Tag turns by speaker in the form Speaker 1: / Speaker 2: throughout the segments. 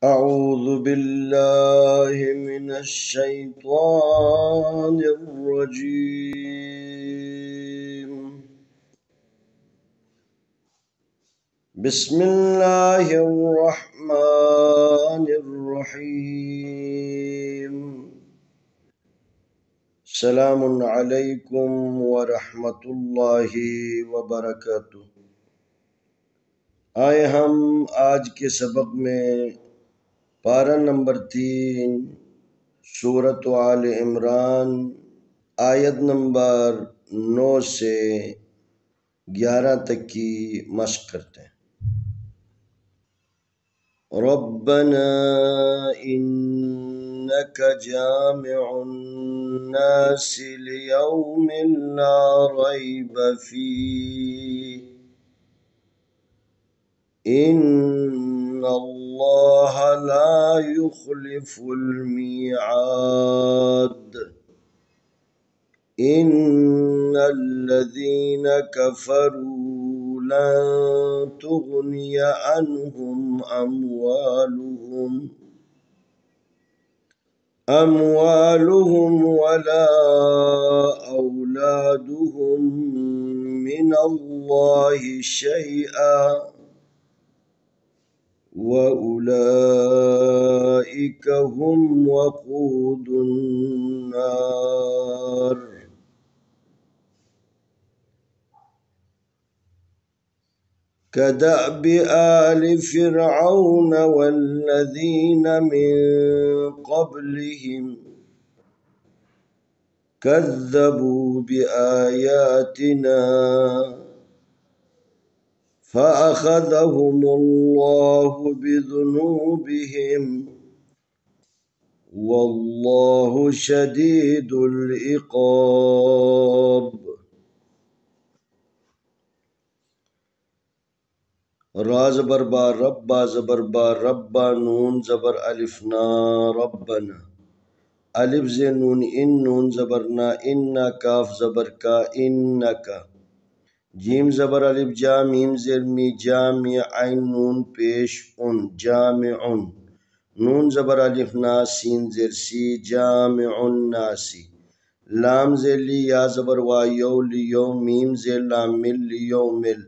Speaker 1: أعوذ بالله من الشيطان الرجيم. بسم الله الرحمن الرحيم. السلام عليكم ورحمة الله وبركاته. آئے ہم آج کے سبق میں پارہ نمبر 3 سورۃ آل عمران آیت نمبر 9 سے 11 تک کی مشق کرتے ہیں۔ ربنا انک جامع الناس لیوم لا ریب فیہ ان اللہ لا یخلف المیعاد ان الذین کفروا لن تغنی عنہم اموالهم ولا اولادهم من اللہ شیئا وأولئك هم وقود النار۔ كدأب آل فرعون والذين من قبلهم كذبوا بآياتنا فأخذهم الله بذنوبهم والله شديد العقاب۔ را زبر با ربا زبر با ربا نون زبر الف نا ربنا الف ز نون ان نون زبر نا انا کاف زبر کا انکا جیم زبر الف جا میم زیر می جامع عین نون پیش ان جامع نون زبر الف نا سین زیر سی جامع الناسی لام زیر لی یا زبر وا یو لیو میم زیر لام مل لیو مل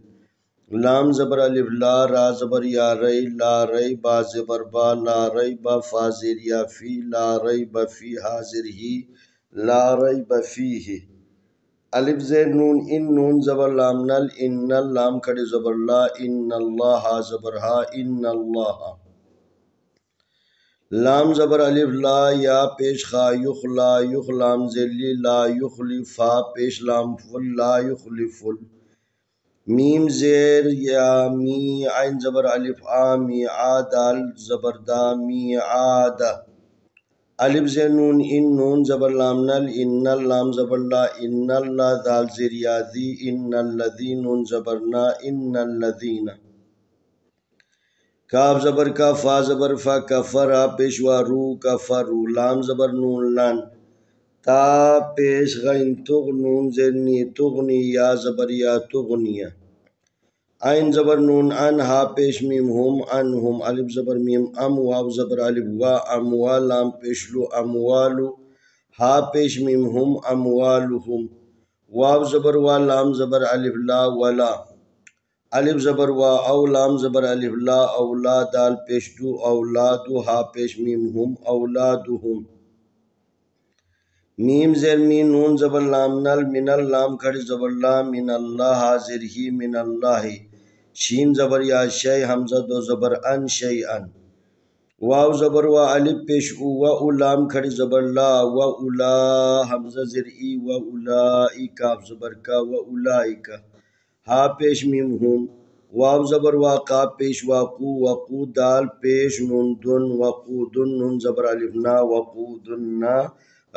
Speaker 1: لام زبر الف لا را زبر یا ری لا ری با زبر با لا ری با فا زیر یا فی لا ری بفی حاضر ہی لا ری بفیہ الف زیر نون ان نون زبر لام نل ان نل لام کھڑی زبر لا ان اللہ زبر ہا ان اللہ لام زبر الف لا یا پیش خا یخلا یخ لام زیر لی لا یخلی فا پیش لام فل لا یخلی فل میم زیر یا می عین زبر الف آ می عادال زبر دا می عادہ الف زیر نون ان نون زبر لام نل ان نل لام زبر لا ان اللہ دال زیر یا دی ان الذین نون زبر نا ان الذین کاف زبر کا فا زبر فا کفر پیشوا رو کفرو لام زبر نون لن تا پیش غین تغ نون زیر نی تغنی یا زبر یا تغنیہ عین زبر نون ان ہا پیش میم ہم ان ہم الف زبر میم ام واو زبر الف وا اموال لام پیش لو اموالو ہا پیش میم ہم اموالہم واو زبر وا لام زبر الف لا ولا الف زبر وا او لام زبر الف لا اولا دال پیش دو اولادو ہا پیش میم ہم اولادہم میم زیر می نون زبر لام نل من اللام کھڑی زبر لا من اللہ حاضر ہی من اللہ شین زبر یا شی حمزہ دو زبر ان شی ان واو زبر وا الف پیش او و اولام کھڑی زبر لا و اولا حمزہ زر ای و اولائی کاف زبر کا و اولائکا ہا پیش میم ہم واو زبر وا قاف پیش واقو وقو دال پیش نون دن وقودن نون زبر الف نا وقودن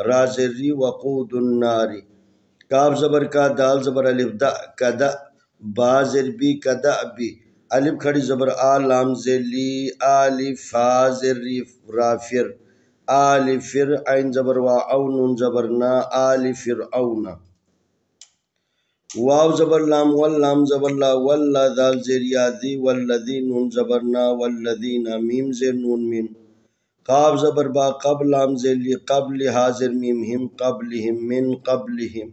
Speaker 1: را زر ری وقود الناری کاف زبر کا دال زبر الف دا کدا با زر بی کدا بی الف کھڑی زبر آ لام زر لی آلی فا زر ری رافر آلی فر عین زبر وا او نون زبر نا آلی فرعون واو زبر لام واللام زبر لا واللا دال زیر یادی والذی نون زبرنا والذین میم زیر نون میم قاب زبر با قبل لام زیر لی قبل حاضر میم هم قبلهم من قبلهم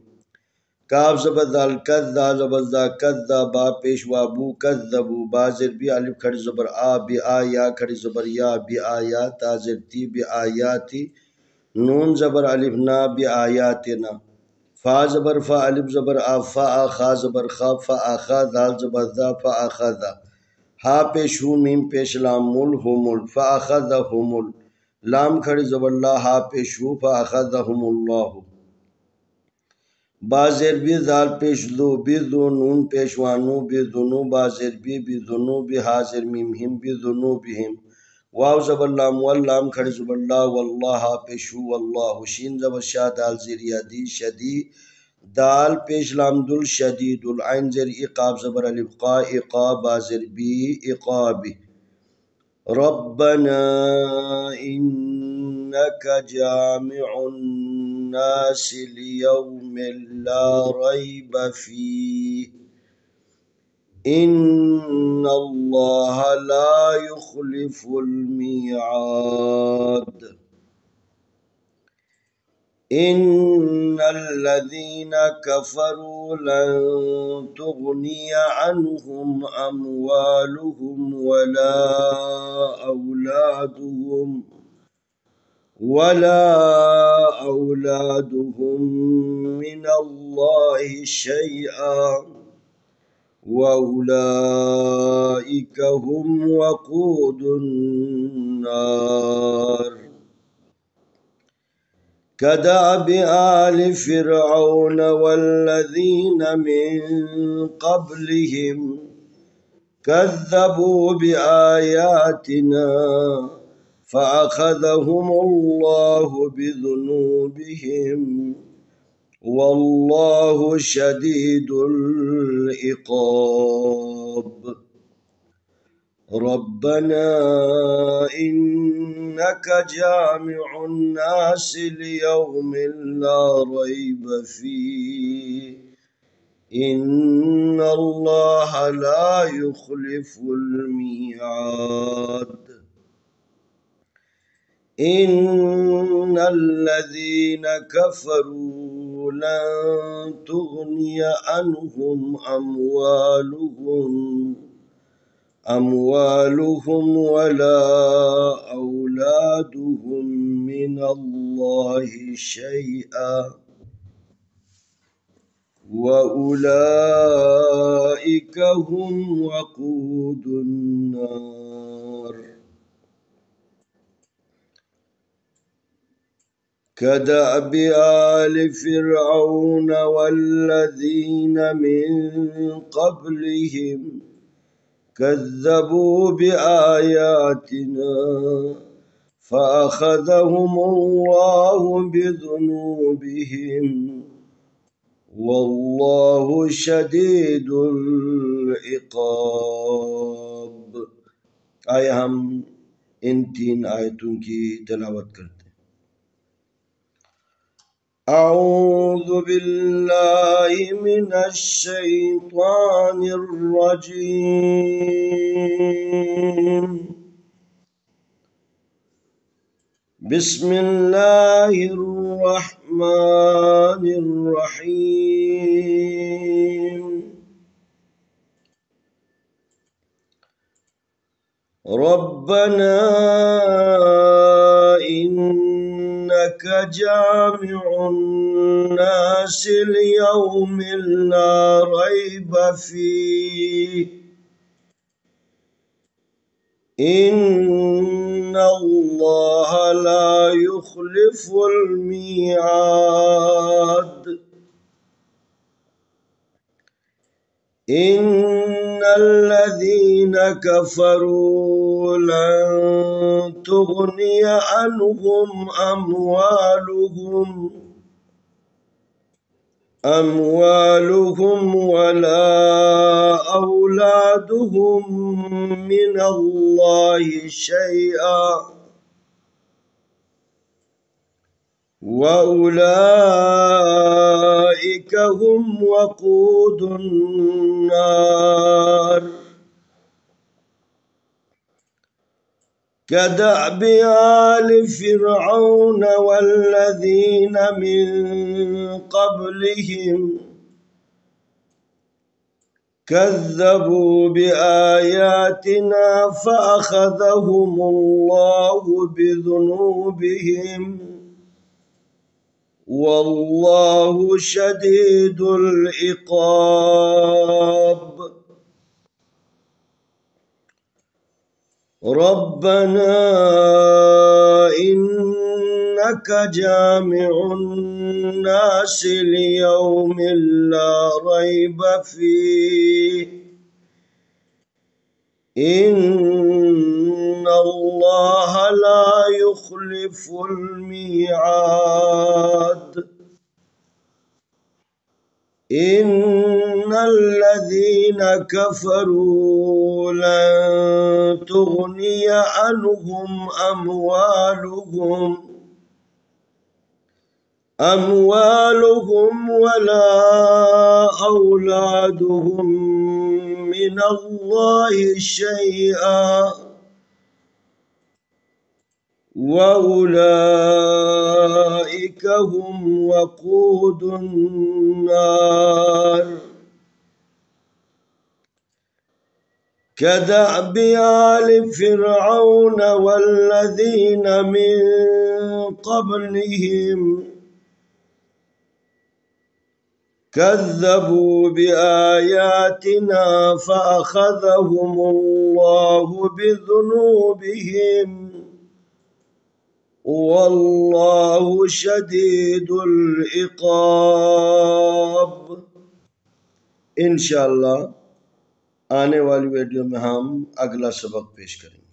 Speaker 1: کاف زبر دال کذ دا زبر دا کذ دا با پیشوا بو کذبو با زیر بی الف کھڑی زبر آ بی آیا کھڑی زبر یا بی آیات تا زیر تی بی آیاتی نون زبر الف نا بی آیاتنا فا زبر فا الف زبر آ فا خا زبر خا فا خا دال زبر دا فا خذا ہا پیش ہو میم پیش لام مل ہو مل فا خذہم لام کھڑی زبر لا ہا پیش ہو فا خذہم اللہ بازر بی دال پیش دو بی دو نون پیشوانو بی دونو بازر بی دونو بی حاضر میم ہم بی دونو بہم واو زبر لام واللام کھڑی زبر لا واللہ پیشو واللہ شین زبر شا دال زیر یادی شدی دال پیش لام دل شدید العین زیر اقاب زبر الف قا اقا بازر بی اقابی ربنا انک جامع الناس لیوم لا ریب فیہ إن الله لا يخلف الميعاد إن الذين كفروا لن تغني عنهم أموالهم ولا أولادهم من الله شيئا وأولئك هم وقود النار كدأب آل فرعون والذين من قبلهم كذبوا بآياتنا فأخذهم الله بذنوبهم والله شدید العقاب ربنا إنك جامع الناس ليوم لا ريب فيه إن الله لا يخلف الميعاد إن الذين كفروا لن تغني عنهم أموالهم ولا أولادهم من الله شيئا وأولئك هم وقود النار كدأب آل فرعون والذين من قبلهم كذبوا بآياتنا فأخذهم الله بذنوبهم والله شدید العقاب آئے ہم ان 3 آیتوں کی تلاوت کرتے ہیں اعوذ باللہ من الشیطان الرجیم بسم اللہ الرحمن الرحیم ربنا إنك جامع الناس ليوم لا ريب فيه إن الله لا يخلف الميعاد إن الذين كفروا لن تغني عنهم أموالهم ولا أولادهم من الله شيئا وأولئك هم وقود النار كدأب آل فرعون والذين من قبلهم كذبوا بآياتنا فأخذهم الله بذنوبهم والله شديد العقاب. ربنا إنك جامع الناس ليوم لا ريب فيه إن الله لا يخلف الميعاد. إن الذين كفروا لن تغني عنهم أموالهم ولا أولادهم من الله شيئا وأولئك هم وقود النار كدأب آل فرعون والذين من قبلهم كذبوا بآياتنا فأخذهم الله بذنوبهم والله شديد العقاب. इंशाअल्लाह आने वाली वीडियो में हम अगला सबक पेश करेंगे।